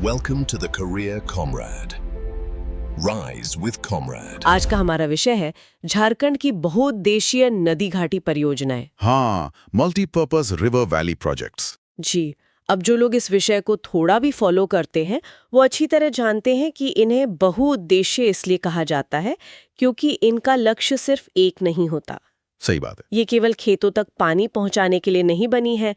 Welcome to the Career Comrade. Rise with Comrade. आज का हमारा विषय है झारखंड की बहुउद्देशीय नदी घाटी परियोजनाएं। हाँ, मल्टीपर्पज रिवर वैली प्रोजेक्ट्स। जी, अब जो लोग इस विषय को थोड़ा भी फॉलो करते हैं वो अच्छी तरह जानते हैं कि इन्हें बहुउद्देशीय इसलिए कहा जाता है क्योंकि इनका लक्ष्य सिर्फ एक नहीं होता। सही बात है। ये केवल खेतों तक पानी पहुंचाने के लिए नहीं बनी है,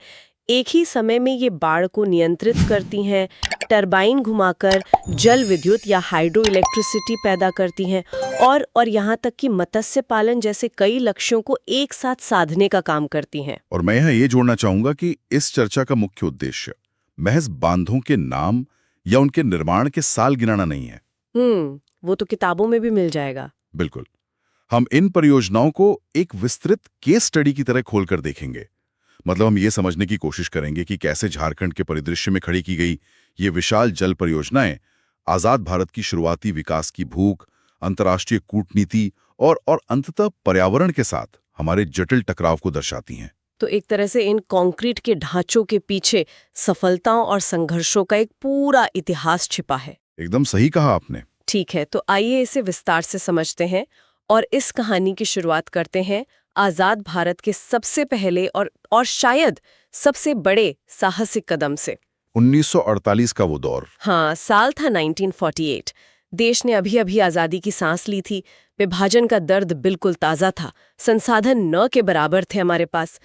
एक ही समय में ये बाढ़ को नियंत्रित करती हैं, टरबाइन घुमाकर जल विद्युत या हाइड्रो इलेक्ट्रिसिटी पैदा करती हैं और यहाँ तक कि मत्स्य पालन जैसे कई लक्ष्यों को एक साथ साधने का काम करती हैं। और मैं यहाँ ये जोड़ना चाहूंगा कि इस चर्चा का मुख्य उद्देश्य महज बांधों के नाम या उनके निर्माण के साल गिनाना नहीं है। वो तो किताबों में भी मिल जाएगा। बिल्कुल। हम इन परियोजनाओं को एक विस्तृत केस स्टडी की तरह खोलकर देखेंगे। मतलब हम ये समझने की कोशिश करेंगे कि कैसे झारखंड के परिदृश्य में खड़ी की गई ये विशाल जल परियोजनाएं आजाद भारत की शुरुआती विकास की भूख, अंतर्राष्ट्रीय कूटनीति और अंततः पर्यावरण के साथ हमारे जटिल टकराव को दर्शाती हैं। तो एक तरह से इन कंक्रीट के ढांचों के पीछे सफलताओं और संघर्षों का एक पूरा इतिहास छिपा है। एकदम सही कहा आपने। ठीक है, तो आइए इसे विस्तार से समझते हैं और इस कहानी की शुरुआत करते हैं आजाद भारत के सबसे पहले और शायद सबसे बड़े साहसिक कदम से। 1948 का वो दौर। हाँ, साल था 1948। देश ने अभी अभी आजादी की सांस ली थी। विभाजन का दर्द बिल्कुल ताजा था। संसाधन न के बराबर थे हमारे पास।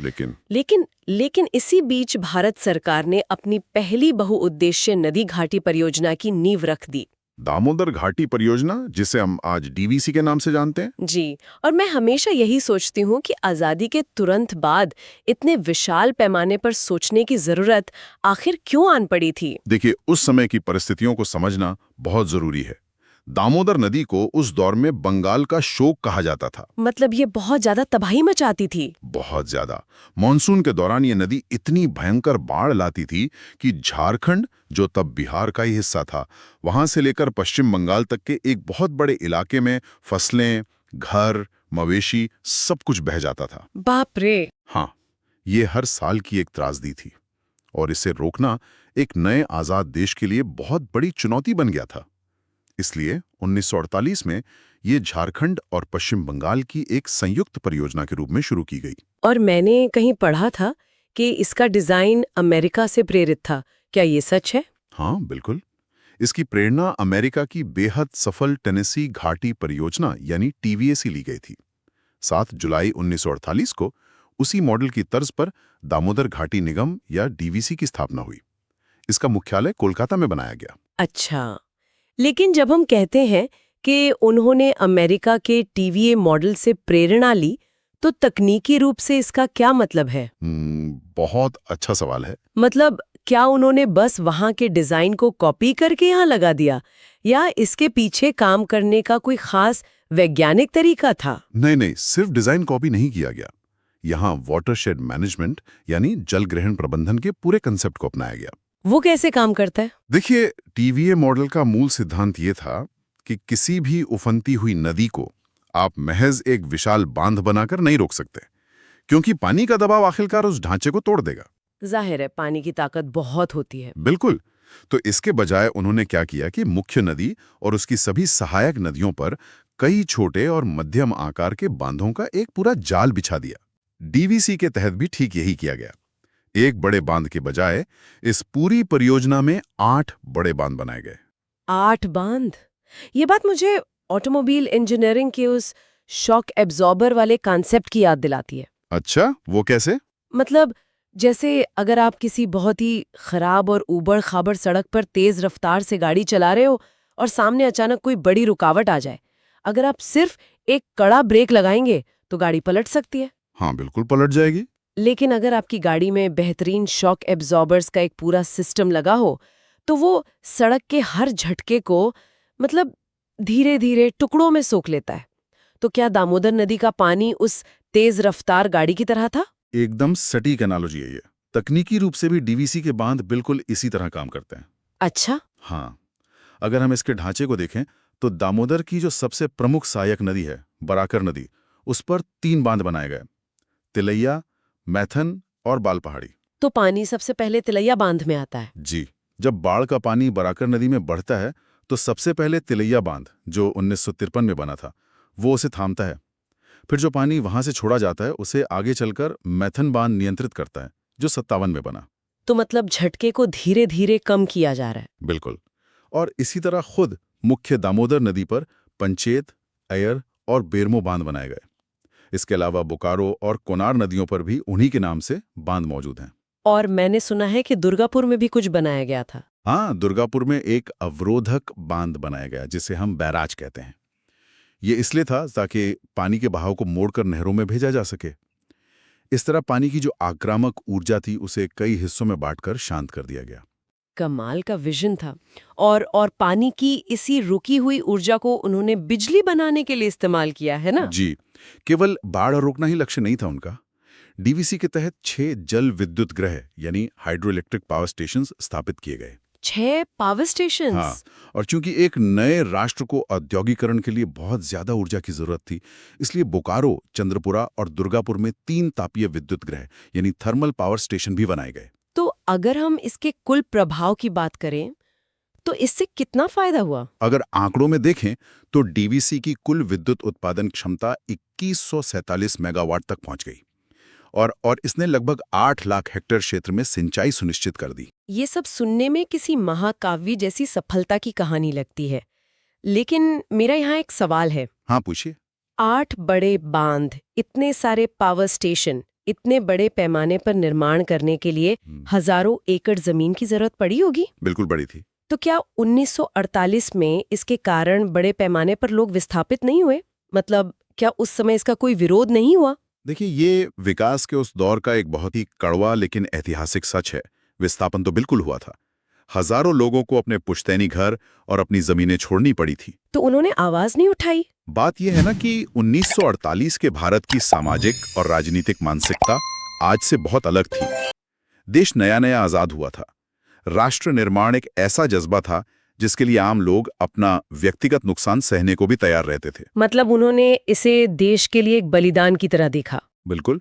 लेकिन इसी बीच भारत सरकार ने अपनी पहली बहुउद्देशीय नदी घाटी परियोजना की नींव रख दी। दामोदर घाटी परियोजना, जिसे हम आज डीवीसी के नाम से जानते हैं। जी, और मैं हमेशा यही सोचती हूँ कि आज़ादी के तुरंत बाद इतने विशाल पैमाने पर सोचने की जरूरत आखिर क्यों आन पड़ी थी। देखिए, उस समय की परिस्थितियों को समझना बहुत जरूरी है। दामोदर नदी को उस दौर में बंगाल का शोक कहा जाता था। मतलब ये बहुत ज्यादा तबाही मचाती थी। बहुत ज्यादा। मानसून के दौरान ये नदी इतनी भयंकर बाढ़ लाती थी कि झारखंड, जो तब बिहार का ही हिस्सा था, वहां से लेकर पश्चिम बंगाल तक के एक बहुत बड़े इलाके में फसलें, घर, मवेशी सब कुछ बह जाता था। बाप रे। हाँ, ये हर साल की एक त्रासदी थी और इसे रोकना एक नए आजाद देश के लिए बहुत बड़ी चुनौती बन गया था। इसलिए 1948 में ये झारखंड और पश्चिम बंगाल की एक संयुक्त परियोजना के रूप में शुरू की गई। और मैंने कहीं पढ़ा था कि इसका डिजाइन अमेरिका से प्रेरित था। क्या ये सच है? हाँ, बिल्कुल। इसकी प्रेरणा अमेरिका की बेहद सफल टेनेसी घाटी परियोजना यानी टीवीएसी ली गई थी। 7 जुलाई 1948 को उसी मॉडल की तर्ज पर दामोदर घाटी निगम या डीवीसी की स्थापना हुई। इसका मुख्यालय कोलकाता में बनाया गया। अच्छा, लेकिन जब हम कहते हैं कि उन्होंने अमेरिका के टीवीए मॉडल से प्रेरणा ली, तो तकनीकी रूप से इसका क्या मतलब है? बहुत अच्छा सवाल है। मतलब क्या उन्होंने बस वहां के डिजाइन को कॉपी करके यहाँ लगा दिया या इसके पीछे काम करने का कोई खास वैज्ञानिक तरीका था? नहीं, सिर्फ डिजाइन कॉपी नहीं किया गया। यहाँ वाटरशेड मैनेजमेंट यानी जल ग्रहण प्रबंधन के पूरे कंसेप्ट को अपनाया गया। वो कैसे काम करता है? देखिए, टीवीए मॉडल का मूल सिद्धांत ये था कि किसी भी उफनती हुई नदी को आप महज एक विशाल बांध बनाकर नहीं रोक सकते, क्योंकि पानी का दबाव आखिरकार उस ढांचे को तोड़ देगा। जाहिर है, पानी की ताकत बहुत होती है। बिल्कुल। तो इसके बजाय उन्होंने क्या किया कि मुख्य नदी और उसकी सभी सहायक नदियों पर कई छोटे और मध्यम आकार के बांधों का एक पूरा जाल बिछा दिया। डीवीसी के तहत भी ठीक यही किया गया। एक बड़े बांध के बजाय इस पूरी परियोजना में 8 बड़े बांध बनाए गए। 8 बांध? ये बात मुझे ऑटोमोबाइल इंजीनियरिंग के उस शॉक एब्जॉर्बर वाले कॉन्सेप्ट की याद दिलाती है। अच्छा, वो कैसे? मतलब जैसे अगर आप किसी बहुत ही खराब और ऊबड़-खाबड़ सड़क पर तेज रफ्तार से गाड़ी चला रहे हो और सामने अचानक कोई बड़ी रुकावट आ जाए, अगर आप सिर्फ एक कड़ा ब्रेक लगाएंगे तो गाड़ी पलट सकती है। हाँ, बिल्कुल पलट जाएगी। लेकिन अगर आपकी गाड़ी में बेहतरीन शॉक एब्जॉर्बर्स का एक पूरा सिस्टम लगा हो, तो वो सड़क के हर झटके को मतलब धीरे धीरे टुकड़ों में सोख लेता है। तो क्या दामोदर नदी का पानी उस तेज रफ्तार गाड़ी की तरह था? एकदम सटीक एनालॉजी है ये। तकनीकी रूप से भी डीवीसी के बांध बिल्कुल इसी तरह काम करते हैं। अच्छा। हाँ, अगर हम इसके ढांचे को देखें तो दामोदर की जो सबसे प्रमुख सहायक नदी है, बराकर नदी, उस पर 3 बांध बनाए गए, तिलैया, मैथन और बाल पहाड़ी। तो पानी सबसे पहले तिलैया बांध में आता है। जी, जब बाढ़ का पानी बराकर नदी में बढ़ता है तो सबसे पहले तिलैया बांध, जो 1953 में बना था, वो उसे थामता है। फिर जो पानी वहां से छोड़ा जाता है उसे आगे चलकर मैथन बांध नियंत्रित करता है, जो 57 में बना। तो मतलब झटके को धीरे धीरे कम किया जा रहा है। बिल्कुल। और इसी तरह खुद मुख्य दामोदर नदी पर पंचेत, अयर और बेरमो बांध बनाए गए। इसके अलावा बोकारो और कोनार नदियों पर भी उन्हीं के नाम से बांध मौजूद हैं। और मैंने सुना है कि दुर्गापुर में भी कुछ बनाया गया था। हाँ, दुर्गापुर में एक अवरोधक बांध बनाया गया जिसे हम बैराज कहते हैं। ये इसलिए था ताकि पानी के बहाव को मोड़कर नहरों में भेजा जा सके। इस तरह पानी की जो आक्रामक ऊर्जा थी उसे कई हिस्सों में बांटकर शांत कर दिया गया। कमाल का विजन था। और पानी की इसी रुकी हुई ऊर्जा को उन्होंने बिजली बनाने के लिए इस्तेमाल किया है ना? जी, केवल बाढ़ रोकना ही लक्ष्य नहीं था उनका। डीवीसी के तहत 6 जल विद्युत ग्रह यानी हाइड्रो इलेक्ट्रिक पावर स्टेशंस स्थापित किए गए। 6 पावर स्टेशंस? हाँ, और चूंकि एक नए राष्ट्र को औद्योगिकरण के लिए बहुत ज्यादा ऊर्जा की जरूरत थी, इसलिए बोकारो, चंद्रपुरा और दुर्गापुर में 3 तापीय विद्युत ग्रह यानी थर्मल पावर स्टेशन भी बनाए गए। तो अगर हम इसके कुल प्रभाव की बात करें तो इससे कितना फायदा हुआ? अगर आंकड़ों में देखें तो डीवीसी की कुल विद्युत उत्पादन क्षमता 2147 मेगावाट तक पहुंच गई और इसने लगभग 8 लाख हेक्टेयर क्षेत्र में सिंचाई सुनिश्चित कर दी। ये सब सुनने में किसी महाकाव्य जैसी सफलता की कहानी लगती है, लेकिन मेरा यहाँ एक सवाल है। हाँ, पूछिए। 8 बड़े बांध, इतने सारे पावर स्टेशन, इतने बड़े पैमाने पर निर्माण करने के लिए हजारों एकड़ जमीन की जरूरत पड़ी होगी। बिल्कुल बड़ी थी। तो क्या 1948 में इसके कारण बड़े पैमाने पर लोग विस्थापित नहीं हुए? मतलब क्या उस समय इसका कोई विरोध नहीं हुआ? देखिए, ये विकास के उस दौर का एक बहुत ही कड़वा लेकिन ऐतिहासिक सच है। विस्थापन तो बिल्कुल हुआ था। हजारों लोगों को अपने पुश्तैनी घर और अपनी जमीनें छोड़नी पड़ी थी। तो उन्होंने आवाज नहीं उठाई? बात यह है ना कि 1948 के भारत की सामाजिक और राजनीतिक मानसिकता आज से बहुत अलग थी। देश नया नया आजाद हुआ था। राष्ट्र निर्माण एक ऐसा जज्बा था जिसके लिए आम लोग अपना व्यक्तिगत नुकसान सहने को भी तैयार रहते थे। मतलब उन्होंने इसे देश के लिए एक बलिदान की तरह देखा। बिल्कुल।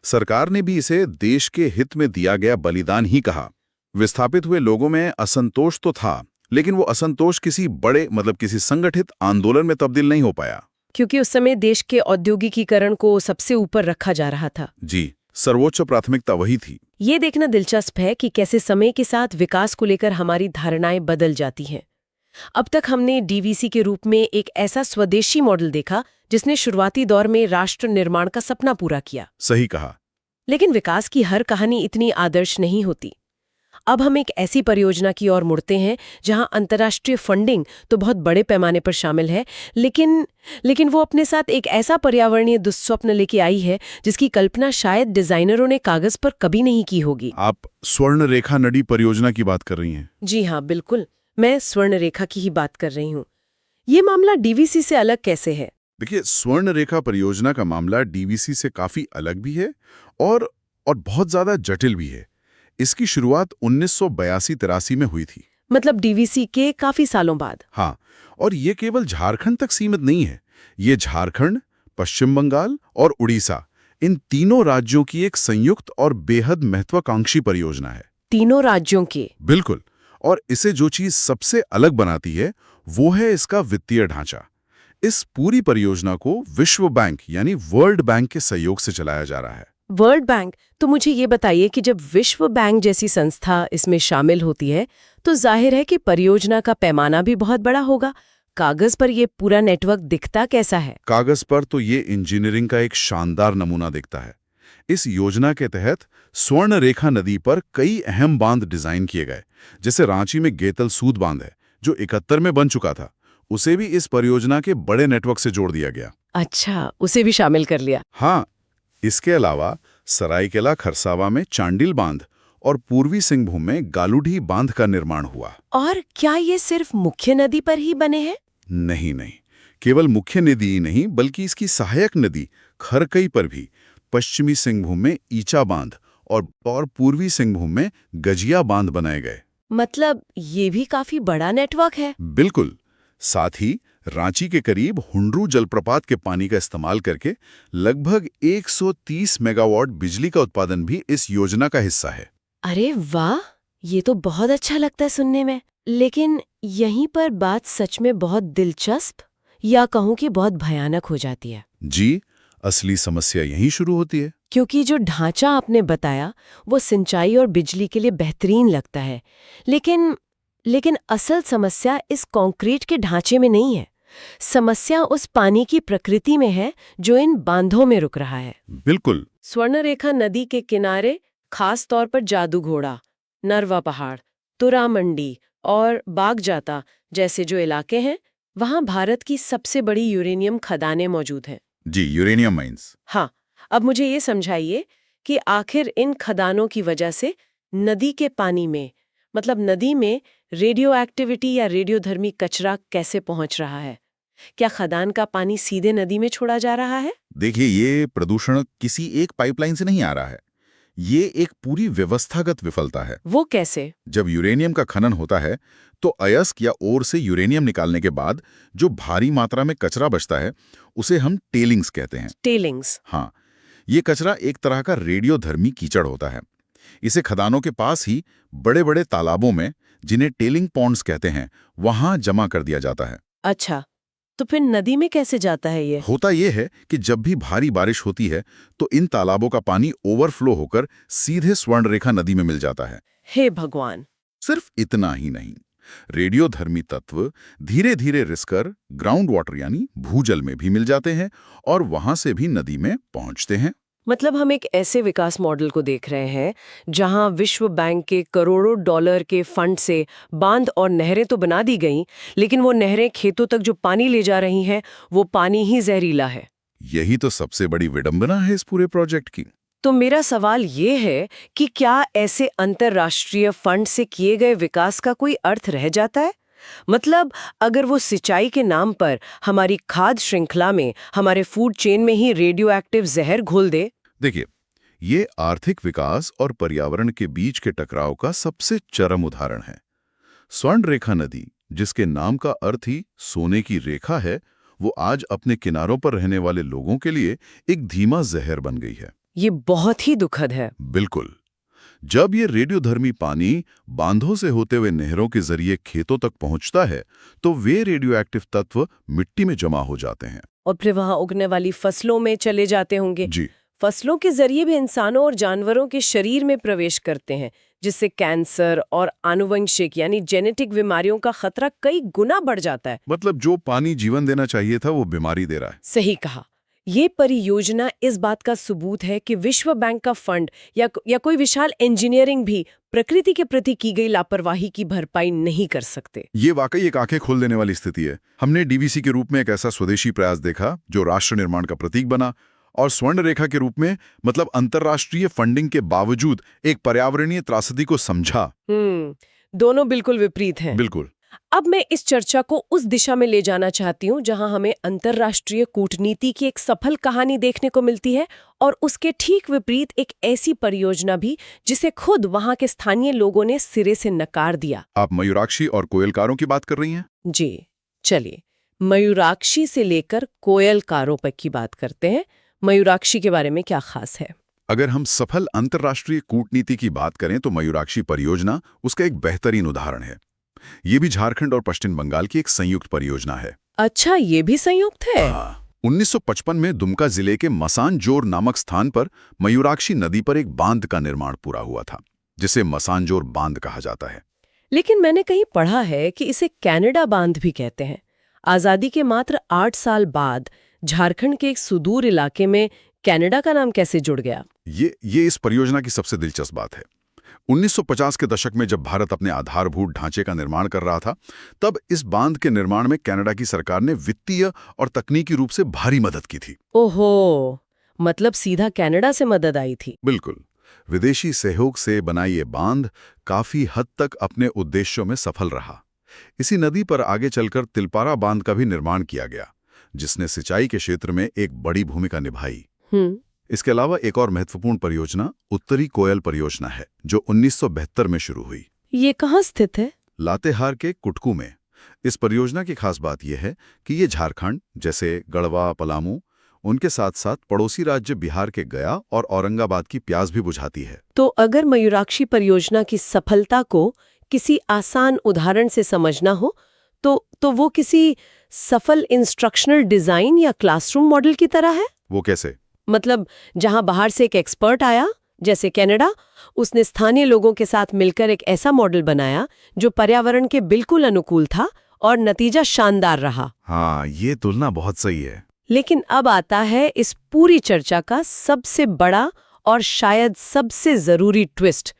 सरकार ने भी इसे देश के हित में दिया गया बलिदान ही कहा। विस्थापित हुए लोगों में असंतोष तो था, लेकिन वो असंतोष किसी बड़े किसी संगठित आंदोलन में तब्दील नहीं हो पाया। क्योंकि उस समय देश के औद्योगिकीकरण को सबसे ऊपर रखा जा रहा था। जी, सर्वोच्च प्राथमिकता वही थी। ये देखना दिलचस्प है कि कैसे समय के साथ विकास को लेकर हमारी धारणाएं बदल जाती हैं। अब तक हमने डीवीसी के रूप में एक ऐसा स्वदेशी मॉडल देखा जिसने शुरुआती दौर में राष्ट्र निर्माण का सपना पूरा किया। सही कहा। लेकिन विकास की हर कहानी इतनी आदर्श नहीं होती। अब हम एक ऐसी परियोजना की ओर मुड़ते हैं जहां अंतर्राष्ट्रीय फंडिंग तो बहुत बड़े पैमाने पर शामिल है, लेकिन वो अपने साथ एक ऐसा पर्यावरणीय दुस्वप्न लेके आई है जिसकी कल्पना शायद डिजाइनरों ने कागज पर कभी नहीं की होगी। आप स्वर्ण रेखा नदी परियोजना की बात कर रही हैं? जी हाँ, बिल्कुल, मैं स्वर्ण रेखा की ही बात कर रही हूँ। ये मामला डीवीसी से अलग कैसे है? देखिए, स्वर्ण रेखा परियोजना का मामला डीवीसी से काफी अलग भी है और बहुत ज्यादा जटिल भी है। इसकी शुरुआत 1982-83 में हुई थी। मतलब डीवीसी के काफी सालों बाद। हाँ, और ये केवल झारखंड तक सीमित नहीं है। ये झारखंड, पश्चिम बंगाल और उड़ीसा, इन तीनों राज्यों की एक संयुक्त और बेहद महत्वाकांक्षी परियोजना है। तीनों राज्यों के? बिल्कुल। और इसे जो चीज सबसे अलग बनाती है वो है इसका वित्तीय ढांचा। इस पूरी परियोजना को विश्व बैंक यानी वर्ल्ड बैंक के सहयोग से चलाया जा रहा है। World bank? तो मुझे ये बताइए कि जब विश्व बैंक जैसी संस्था इसमें शामिल होती है तो जाहिर है कि परियोजना का पैमाना भी बहुत बड़ा होगा। कागज पर ये पूरा नेटवर्क दिखता कैसा है? कागज पर तो ये इंजीनियरिंग का एक शानदार नमूना दिखता है। इस योजना के तहत स्वर्ण रेखा नदी पर कई अहम बांध डिजाइन किए गए। जैसे रांची में गेतल सूद बांध है जो 71 में बन चुका था, उसे भी इस परियोजना के बड़े नेटवर्क से जोड़ दिया गया। अच्छा, उसे भी शामिल कर लिया। हाँ, इसके अलावा सरायकेला खरसावा में चांडिल बांध और पूर्वी सिंहभूम में गालूढी बांध का निर्माण हुआ। और क्या ये सिर्फ मुख्य नदी पर ही बने हैं? नहीं, केवल मुख्य नदी ही नहीं बल्कि इसकी सहायक नदी खरकई पर भी पश्चिमी सिंहभूम में ईचा बांध और पूर्वी सिंहभूम में गजिया बांध बनाए गए। मतलब ये भी काफी बड़ा नेटवर्क है। बिल्कुल। साथ ही रांची के करीब हुंडरू जलप्रपात के पानी का इस्तेमाल करके लगभग 130 मेगावाट बिजली का उत्पादन भी इस योजना का हिस्सा है। अरे वाह, ये तो बहुत अच्छा लगता है सुनने में। लेकिन यहीं पर बात सच में बहुत दिलचस्प या कहूँ कि बहुत भयानक हो जाती है। जी, असली समस्या यहीं शुरू होती है। क्योंकि जो ढांचा आपने बताया वो सिंचाई और बिजली के लिए बेहतरीन लगता है, लेकिन असल समस्या इस कंक्रीट के ढांचे में नहीं है। समस्या उस पानी की प्रकृति में है जो इन बांधों में रुक रहा है। बिल्कुल। स्वर्णरेखा नदी के किनारे, खास तौर पर जादू घोड़ा, नरवा पहाड़, तुरा मंडी और बागजाता जैसे जो इलाके हैं, वहां भारत की सबसे बड़ी यूरेनियम खदानें मौजूद हैं। जी, यूरेनियम माइंस। हाँ, अब मुझे ये समझाइए कि आखिर इन खदानों की वजह से नदी के पानी में, मतलब नदी में रेडियो एक्टिविटी या रेडियोधर्मी कचरा कैसे पहुंच रहा है? क्या खदान का पानी सीधे नदी में छोड़ा जा रहा है? देखिए, ये प्रदूषण किसी एक पाइपलाइन से नहीं आ रहा है। ये एक पूरी व्यवस्थागत विफलता है। वो कैसे? जब यूरेनियम का खनन होता है तो अयस्क या ओर से यूरेनियम निकालने के बाद जो भारी मात्रा में कचरा बचता है उसे हम टेलिंग्स कहते हैं। टेलिंग्स। हाँ, ये कचरा एक तरह का रेडियोधर्मी कीचड़ होता है। इसे खदानों के पास ही बड़े बड़े तालाबों में, जिन्हें टेलिंग पॉन्ड्स कहते हैं, वहां जमा कर दिया जाता है। अच्छा, तो फिर नदी में कैसे जाता है ये? होता यह है कि जब भी भारी बारिश होती है तो इन तालाबों का पानी ओवरफ्लो होकर सीधे स्वर्णरेखा नदी में मिल जाता है। हे भगवान! सिर्फ इतना ही नहीं, रेडियोधर्मी तत्व धीरे धीरे रिसकर ग्राउंड वाटर यानी भूजल में भी मिल जाते हैं और वहां से भी नदी में पहुंचते हैं। मतलब हम एक ऐसे विकास मॉडल को देख रहे हैं जहां विश्व बैंक के करोड़ों डॉलर के फंड से बांध और नहरें तो बना दी गईं, लेकिन वो नहरें खेतों तक जो पानी ले जा रही हैं, वो पानी ही जहरीला है। यही तो सबसे बड़ी विडंबना है इस पूरे प्रोजेक्ट की। तो मेरा सवाल ये है कि क्या ऐसे अंतर्राष्ट्रीय फंड से किए गए विकास का कोई अर्थ रह जाता है? मतलब अगर वो सिंचाई के नाम पर हमारी खाद्य श्रृंखला में, हमारे फूड चेन में ही रेडियो एक्टिव जहर घोल दे। देखिए, ये आर्थिक विकास और पर्यावरण के बीच के टकराव का सबसे चरम उदाहरण है। स्वर्णरेखा नदी, जिसके नाम का अर्थ ही सोने की रेखा है, वो आज अपने किनारों पर रहने वाले लोगों के लिए एक धीमा जहर बन गई है। ये बहुत ही दुखद है। बिल्कुल। जब ये रेडियोधर्मी पानी बांधों से होते हुए नहरों के जरिए खेतों तक पहुंचता है तो वे रेडियोएक्टिव तत्व मिट्टी में जमा हो जाते हैं और फिर वहां उगने वाली फसलों में चले जाते होंगे। जी। फसलों के जरिए भी इंसानों और जानवरों के शरीर में प्रवेश करते हैं, जिससे कैंसर और आनुवंशिक यानी जेनेटिक बीमारियों का खतरा कई गुना बढ़ जाता है। मतलब जो पानी जीवन देना चाहिए था वो बीमारी दे रहा है। सही कहा। ये परियोजना इस बात का सबूत है कि विश्व बैंक का फंड या कोई विशाल इंजीनियरिंग भी प्रकृति के प्रति की गई लापरवाही की भरपाई नहीं कर सकते। ये वाकई एक आंखें खोल देने वाली स्थिति है। हमने डीवीसी के रूप में एक ऐसा स्वदेशी प्रयास देखा जो राष्ट्र निर्माण का प्रतीक बना, और स्वर्णरेखा के रूप में मतलब अंतर्राष्ट्रीय फंडिंग के बावजूद एक पर्यावरणीय त्रासदी को समझा। दोनों बिल्कुल विपरीत हैं। बिल्कुल। अब मैं इस चर्चा को उस दिशा में ले जाना चाहती हूँ जहां हमें अंतर्राष्ट्रीय कूटनीति की एक सफल कहानी देखने को मिलती है, और उसके ठीक विपरीत एक ऐसी परियोजना भी जिसे खुद वहां के स्थानीय लोगों ने सिरे से नकार दिया। आप मयूराक्षी और कोयलकारों की बात कर रही हैं? जी, चलिए मयूराक्षी से लेकर कोयलकारों तक की बात करते हैं। मयूराक्षी के बारे में क्या खास है? अगर हम सफल अंतर्राष्ट्रीय कूटनीति की बात करें तो मयूराक्षी परियोजना उसका एक बेहतरीन उदाहरण है। ये भी झारखंड और पश्चिम बंगाल की एक संयुक्त परियोजना है। अच्छा, ये भी संयुक्त है? 1955 में दुमका जिले के मसानजोर नामक स्थान पर मयूराक्षी नदी पर एक बांध का निर्माण पूरा हुआ था, जिसे मसानजोर बांध कहा जाता है। लेकिन मैंने कहीं पढ़ा है कि इसे कनाडा बांध भी कहते हैं। आजादी के मात्र 8 साल बाद झारखंड के एक सुदूर इलाके में कनाडा का नाम कैसे जुड़ गया? ये इस परियोजना की सबसे दिलचस्प बात है। 1950 के दशक में जब भारत अपने आधारभूत ढांचे का निर्माण कर रहा था, तब इस बांध के निर्माण में कनाडा की सरकार ने वित्तीय और तकनीकी रूप से भारी मदद की थी। ओहो, मतलब सीधा कनाडा से मदद आई थी। बिल्कुल। विदेशी सहयोग से बना ये बांध काफी हद तक अपने उद्देश्यों में सफल रहा। इसी नदी पर आगे चलकर तिलपारा बांध का भी निर्माण किया गया, जिसने सिंचाई के क्षेत्र में एक बड़ी भूमिका निभाई। इसके अलावा एक और महत्वपूर्ण परियोजना उत्तरी कोयल परियोजना है, जो 1972 में शुरू हुई। ये कहाँ स्थित है? लातेहार के कुटकू में। इस परियोजना की खास बात यह है कि ये झारखंड जैसे गढ़वा, पलामू उनके साथ साथ पड़ोसी राज्य बिहार के गया और औरंगाबाद की प्यास भी बुझाती है। तो अगर मयूराक्षी परियोजना की सफलता को किसी आसान उदाहरण से समझना हो तो वो किसी सफल इंस्ट्रक्शनल डिजाइन या क्लासरूम मॉडल की तरह है। वो कैसे? मतलब जहां बाहर से एक एक्सपर्ट आया, जैसे कनाडा, उसने स्थानीय लोगों के साथ मिलकर एक ऐसा मॉडल बनाया जो पर्यावरण के बिल्कुल अनुकूल था और नतीजा शानदार रहा। हाँ, ये तुलना बहुत सही है। लेकिन अब आता है इस पूरी चर्चा का सबसे बड़ा और शायद सबसे जरूरी ट्विस्ट,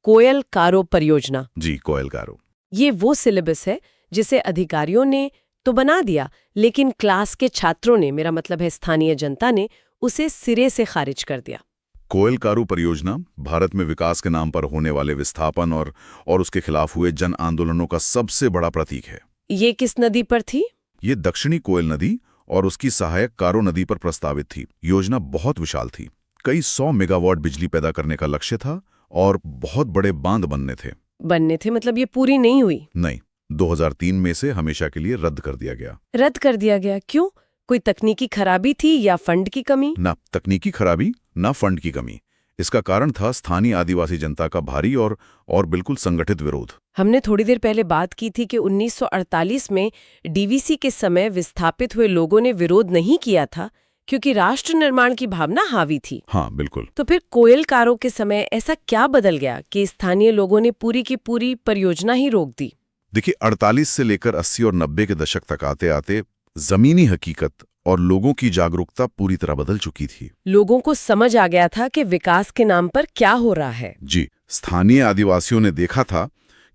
कोयल कारो परियोजना। जी, कोयल कारो। ये वो सिलेबस है जिसे अधिकारियों ने तो बना दिया, लेकिन क्लास के छात्रों ने, मेरा मतलब है स्थानीय जनता ने, उसे सिरे से खारिज कर दिया। कोयल कारो परियोजना भारत में विकास के नाम पर होने वाले विस्थापन और उसके खिलाफ हुए जन आंदोलनों का सबसे बड़ा प्रतीक है। ये किस नदी पर थी? ये दक्षिणी कोयल नदी और उसकी सहायक कारो नदी पर प्रस्तावित थी। योजना बहुत विशाल थी, कई 100 मेगावाट बिजली पैदा करने का लक्ष्य था और बहुत बड़े बांध बनने थे। मतलब ये पूरी नहीं हुई? नहीं, 2003 में से हमेशा के लिए रद्द कर दिया गया। रद्द कर दिया गया? क्यों? कोई तकनीकी खराबी थी या फंड की कमी? ना तकनीकी खराबी, ना फंड की कमी। इसका कारण था स्थानीय आदिवासी जनता का भारी और बिल्कुल संगठित विरोध। हमने थोड़ी देर पहले बात की थी कि 1948 में डीवीसी के समय विस्थापित हुए लोगों ने विरोध नहीं किया था क्योंकि राष्ट्र निर्माण की भावना हावी थी। हाँ, बिल्कुल। तो फिर कोयल कारो के समय ऐसा क्या बदल गया कि स्थानीय लोगों ने पूरी की पूरी परियोजना ही रोक दी? देखिए, 48 से लेकर 80 और 90 के दशक तक आते आते जमीनी हकीकत और लोगों की जागरूकता पूरी तरह बदल चुकी थी। लोगों को समझ आ गया था कि विकास के नाम पर क्या हो रहा है। जी, स्थानीय आदिवासियों ने देखा था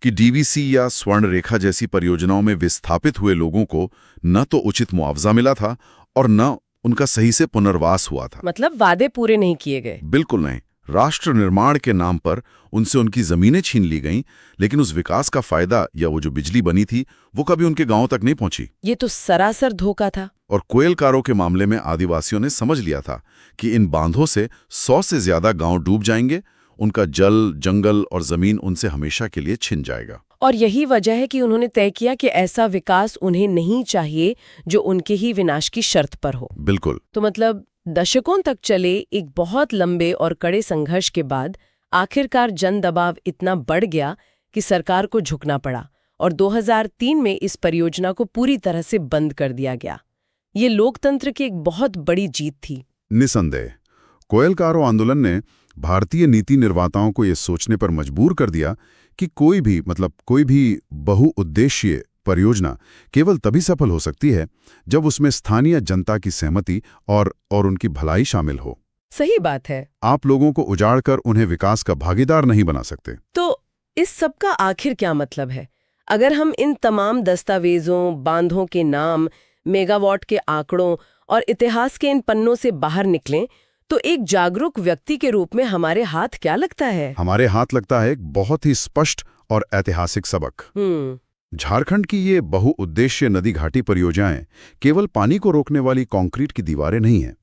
कि डीवीसी या स्वर्ण रेखा जैसी परियोजनाओं में विस्थापित हुए लोगों को न तो उचित मुआवजा मिला था और न उनका सही से पुनर्वास हुआ था। मतलब वादे पूरे नहीं किए गए? बिल्कुल नहीं। राष्ट्र निर्माण के नाम पर उनसे उनकी जमीनें छीन ली गईं, लेकिन उस विकास का फायदा या वो जो बिजली बनी थी वो कभी उनके गांव तक नहीं पहुंची। ये तो सरासर धोखा था। और कोयल कारो के मामले में आदिवासियों ने समझ लिया था कि इन बांधों से 100 से ज्यादा गांव डूब जाएंगे, उनका जल, जंगल और जमीन उनसे हमेशा के लिए छिन जाएगा। और यही वजह है कि उन्होंने तय किया कि ऐसा विकास उन्हें नहीं चाहिए जो उनके ही विनाश की शर्त पर हो। बिल्कुल। तो मतलब दशकों तक चले एक बहुत लंबे और कड़े संघर्ष के बाद आखिरकार जन दबाव इतना बढ़ गया कि सरकार को झुकना पड़ा और 2003 में इस परियोजना को पूरी तरह से बंद कर दिया गया। ये लोकतंत्र की एक बहुत बड़ी जीत थी। निसंदेह कोयल कारो आंदोलन ने भारतीय नीति निर्माताओं को यह सोचने पर मजबूर कर दिया कि कोई भी बहुउद्देशीय परियोजना केवल तभी सफल हो सकती है जब उसमें स्थानीय जनता की सहमति और उनकी भलाई शामिल हो। सही बात है। आप लोगों को उजाड़कर उन्हें विकास का भागीदार नहीं बना सकते। तो इस सब का आखिर क्या मतलब है? अगर हम इन तमाम दस्तावेजों, बांधों के नाम, मेगावाट के आंकड़ों और इतिहास के इन पन्नों से बाहर निकलें तो एक जागरूक व्यक्ति के रूप में हमारे हाथ क्या लगता है? हमारे हाथ लगता है एक बहुत ही स्पष्ट और ऐतिहासिक सबक। झारखंड की ये बहुउद्देशीय नदी घाटी परियोजनाएं केवल पानी को रोकने वाली कंक्रीट की दीवारें नहीं हैं।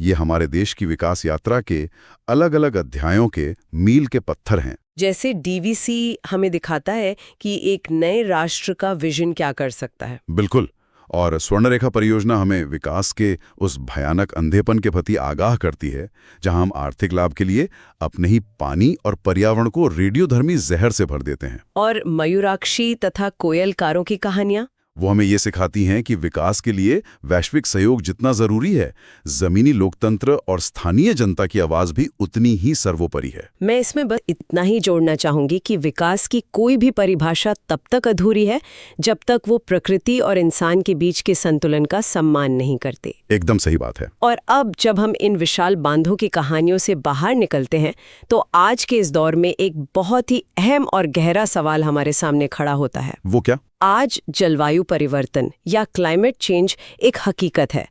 ये हमारे देश की विकास यात्रा के अलग अलग अध्यायों के मील के पत्थर हैं। जैसे डीवीसी हमें दिखाता है कि एक नए राष्ट्र का विजन क्या कर सकता है। बिल्कुल। और स्वर्णरेखा परियोजना हमें विकास के उस भयानक अंधेपन के प्रति आगाह करती है जहां हम आर्थिक लाभ के लिए अपने ही पानी और पर्यावरण को रेडियोधर्मी जहर से भर देते हैं। और मयूराक्षी तथा कोयल कारों की कहानियां वो हमें ये सिखाती हैं कि विकास के लिए वैश्विक सहयोग जितना जरूरी है, जमीनी लोकतंत्र और स्थानीय जनता की आवाज भी उतनी ही सर्वोपरि है। मैं इसमें बस इतना ही जोड़ना चाहूंगी कि विकास की कोई भी परिभाषा तब तक अधूरी है जब तक वो प्रकृति और इंसान के बीच के संतुलन का सम्मान नहीं करते। एकदम सही बात है। और अब जब हम इन विशाल बांधों की कहानियों से बाहर निकलते हैं तो आज के इस दौर में एक बहुत ही अहम और गहरा सवाल हमारे सामने खड़ा होता है। वो क्या? आज जलवायु परिवर्तन या क्लाइमेट चेंज एक हकीकत है।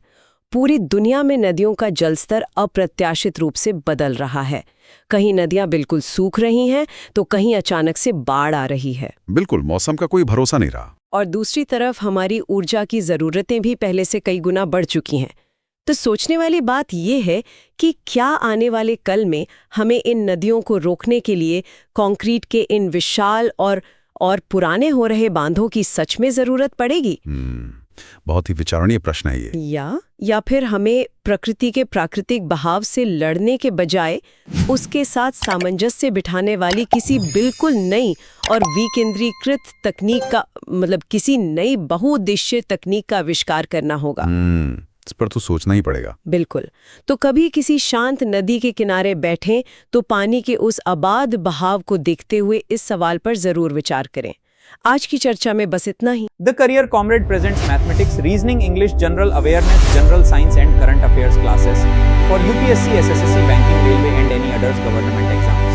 पूरी दुनिया में नदियों का जलस्तर अप्रत्याशित रूप से बदल रहा है। कहीं नदियां बिल्कुल सूख रही हैं तो कहीं अचानक से बाढ़ आ रही है। बिल्कुल, मौसम का कोई भरोसा नहीं रहा। और दूसरी तरफ हमारी ऊर्जा की जरूरतें भी पहले से कई गुना बढ़ चुकी हैं। तो सोचने वाली बात यह है कि क्या आने वाले कल में हमें इन नदियों को रोकने के लिए कंक्रीट के इन विशाल और पुराने हो रहे बांधों की सच में जरूरत पड़ेगी? बहुत ही विचारणीय प्रश्न है ये। या फिर हमें प्रकृति के प्राकृतिक बहाव से लड़ने के बजाय उसके साथ सामंजस्य बिठाने वाली किसी बिल्कुल नई और विकेंद्रीकृत तकनीक का किसी नई बहुउद्देश्य तकनीक का आविष्कार करना होगा। इस पर तो सोचना ही पड़ेगा। बिल्कुल। तो कभी किसी शांत नदी के किनारे बैठें तो पानी के उस आबाद बहाव को देखते हुए इस सवाल पर जरूर विचार करें। आज की चर्चा में बस इतना ही। The Career Comrade presents mathematics, reasoning, English, general awareness, general science and current affairs classes for UPSC, SSSC, banking, railway and any others government exams.